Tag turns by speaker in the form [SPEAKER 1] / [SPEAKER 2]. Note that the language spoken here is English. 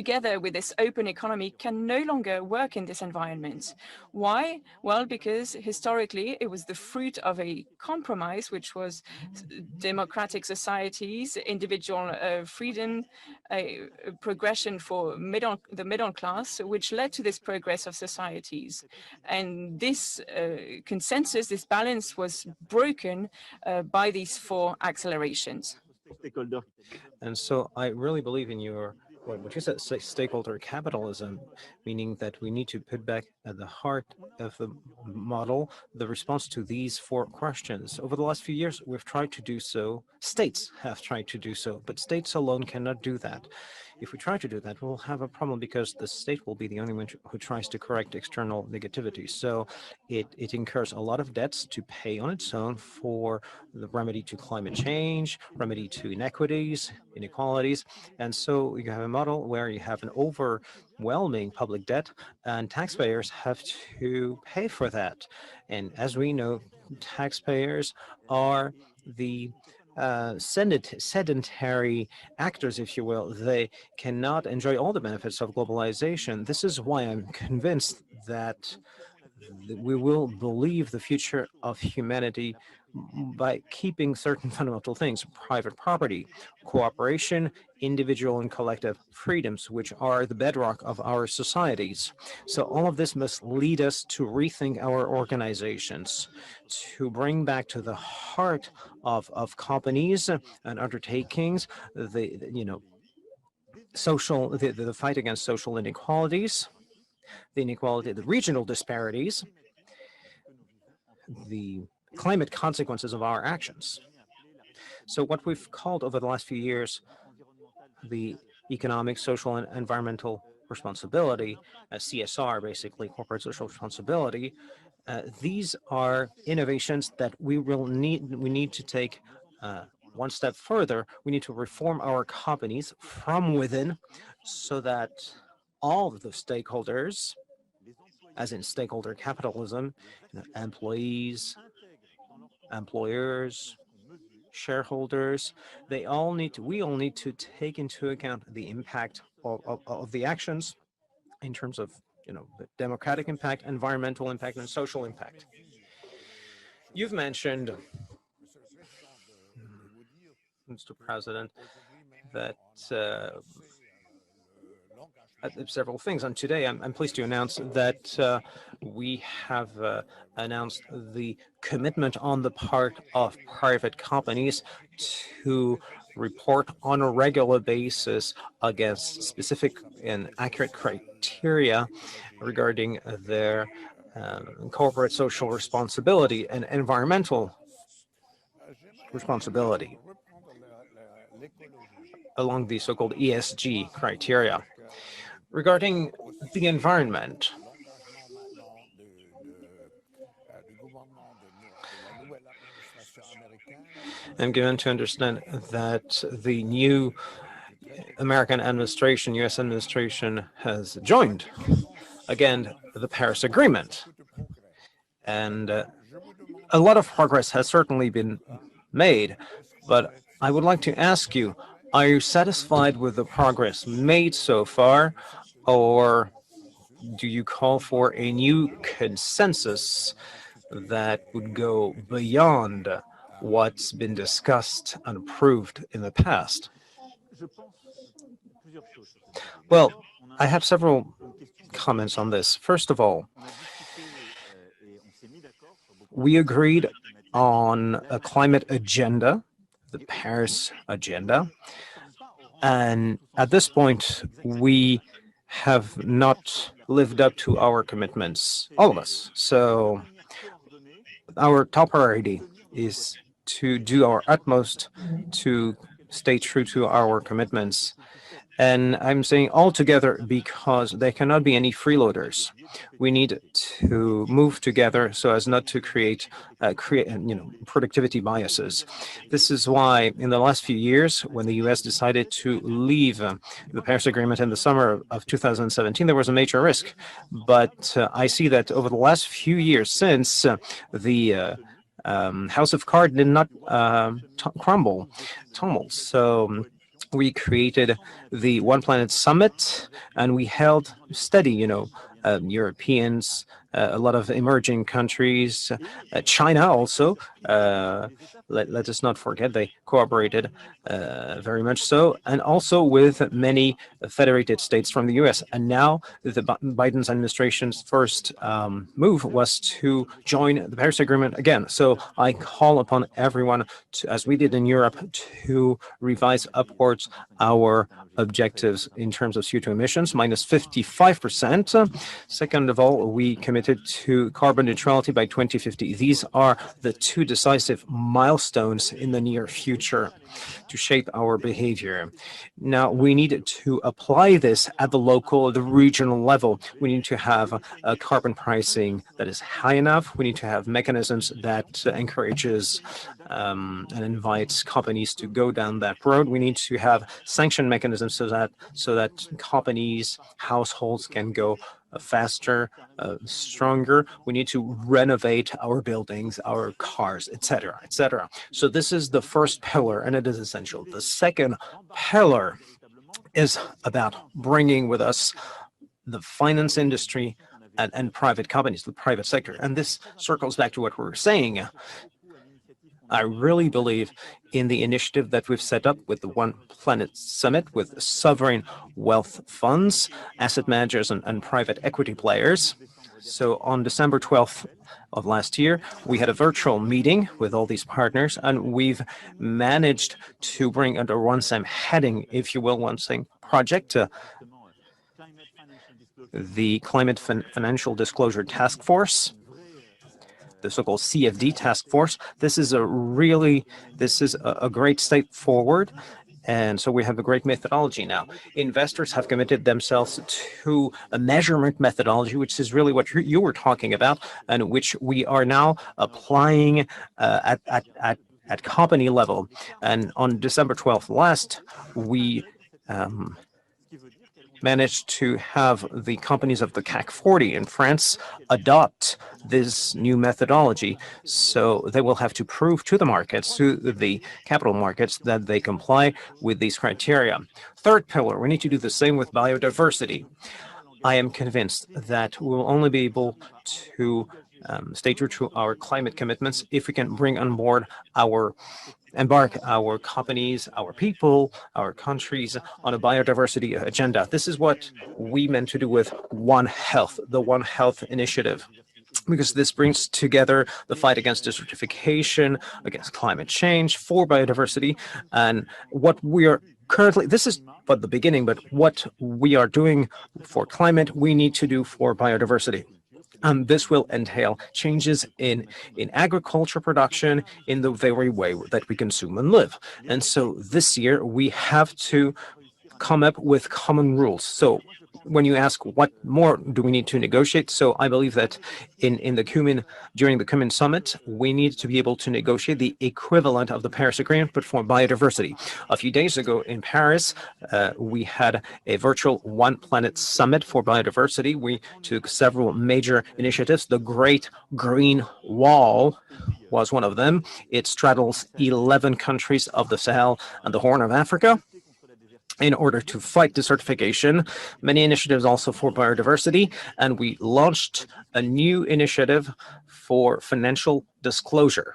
[SPEAKER 1] together with this open economy can no longer work in this environment. Why? Well, because historically it was the fruit of a compromise, which was democratic societies, individual freedom, a progression for the middle class, which led to this progress of societies. And this consensus, this balance was broken by these four accelerations.
[SPEAKER 2] And so I really believe in what you said, stakeholder capitalism, meaning that we need to put back at the heart of the model the response to these four questions. Over the last few years, we've tried to do so. States have tried to do so, but states alone cannot do that. If we try to do that, we'll have a problem because the state will be the only one who tries to correct external negativity. So it incurs a lot of debts to pay on its own for the remedy to climate change, remedy to inequalities. And so you have a model where you have an overwhelming public debt and taxpayers have to pay for that. And as we know, taxpayers are the sedentary actors, if you will. They cannot enjoy all the benefits of globalization. This is why I'm convinced that we will believe the future of humanity by keeping certain fundamental things: private property, cooperation, individual and collective freedoms, which are the bedrock of our societies. So all of this must lead us to rethink our organizations, to bring back to the heart of companies and undertakings the fight against social inequalities, the regional disparities, the climate consequences of our actions. So what we've called over the last few years the economic, social, and environmental responsibility, CSR, basically corporate social responsibility, these are innovations that we need to take one step further. We need to reform our companies from within so that all of the stakeholders, as in stakeholder capitalism, employees, employers, shareholders, we all need to take into account the impact of the actions in terms of the democratic impact, environmental impact, and social impact. You've mentioned, Mr. President, that several things. And today, I'm pleased to announce that we have announced the commitment on the part of private companies to report on a regular basis against specific and accurate criteria regarding their corporate social responsibility and environmental responsibility along the so-called ESG criteria. Regarding the environment, I'm given to understand that the new American administration, US administration, has joined again the Paris Agreement. And a lot of progress has certainly been made, but I would like to ask you, are you satisfied with the progress made so far, or do you call for a new consensus that would go beyond what's been discussed and approved in the past? Well, I have several comments on this. First of all, we agreed on a climate agenda, the Paris Agenda, and at this point, we have not lived up to our commitments, all of us. So our top priority is to do our utmost to stay true to our commitments. And I'm saying all together because there cannot be any freeloaders. We need to move together so as not to create productivity biases. This is why in the last few years, when the US decided to leave the Paris Agreement in the summer of 2017, there was a major risk. But I see that over the last few years, since the House of Cards did not tumble. So we created the One Planet Summit, and we held steady, Europeans, a lot of emerging countries, China also. Let us not forget they cooperated very much so, and also with many federated states from the U.S. And now the Biden's administration's first move was to join the Paris Agreement again. So I call upon everyone, to, as we did in Europe, to revise upwards our objectives in terms of CO2 emissions, minus 55%. Second of all, we committed to carbon neutrality by 2050. These are the two decisive milestones in the near future to shape our behavior. Now, we need to apply this at the local, the regional level. We need to have a carbon pricing that is high enough. We need to have mechanisms that encourages and invites companies to go down that road. We need to have sanction mechanisms so that companies, households can go faster, stronger. We need to renovate our buildings, our cars, etc., etc. So this is the first pillar, and it is essential. The second pillar is about bringing with us the finance industry and private companies, the private sector. And this circles back to what we were saying. I really believe in the initiative that we've set up with the One Planet Summit, with sovereign wealth funds, asset managers, and private equity players. So on December 12th of last year, we had a virtual meeting with all these partners, and we've managed to bring under one same heading, if you will, one same project, the Climate Financial Disclosure Task Force, the so-called CFD task force. This is a great step forward. And so we have a great methodology now. Investors have committed themselves to a measurement methodology, which is really what you were talking about, and which we are now applying at company level. And on December 12th last, we managed to have the companies of the CAC 40 in France adopt this new methodology. So they will have to prove to the markets, to the capital markets, that they comply with these criteria. Third pillar, we need to do the same with biodiversity. I am convinced that we will only be able to stay true to our climate commitments if we can bring on board embark our companies, our people, our countries on a biodiversity agenda. This is what we meant to do with One Health, the One Health initiative, because this brings together the fight against desertification, against climate change, for biodiversity, and what we are currently, this is but the beginning, but what we are doing for climate, we need to do for biodiversity. This will entail changes in agriculture production, in the very way that we consume and live. And so this year we have to come up with common rules. So when you ask what more do we need to negotiate, so I believe that during the Cumin Summit, we need to be able to negotiate the equivalent of the Paris Agreement, but for biodiversity. A few days ago in Paris, we had a virtual One Planet Summit for biodiversity. We took several major initiatives. The Great Green Wall was one of them. It straddles 11 countries of the Sahel and the Horn of Africa in order to fight desertification. Many initiatives also for biodiversity, and we launched a new initiative for financial disclosure.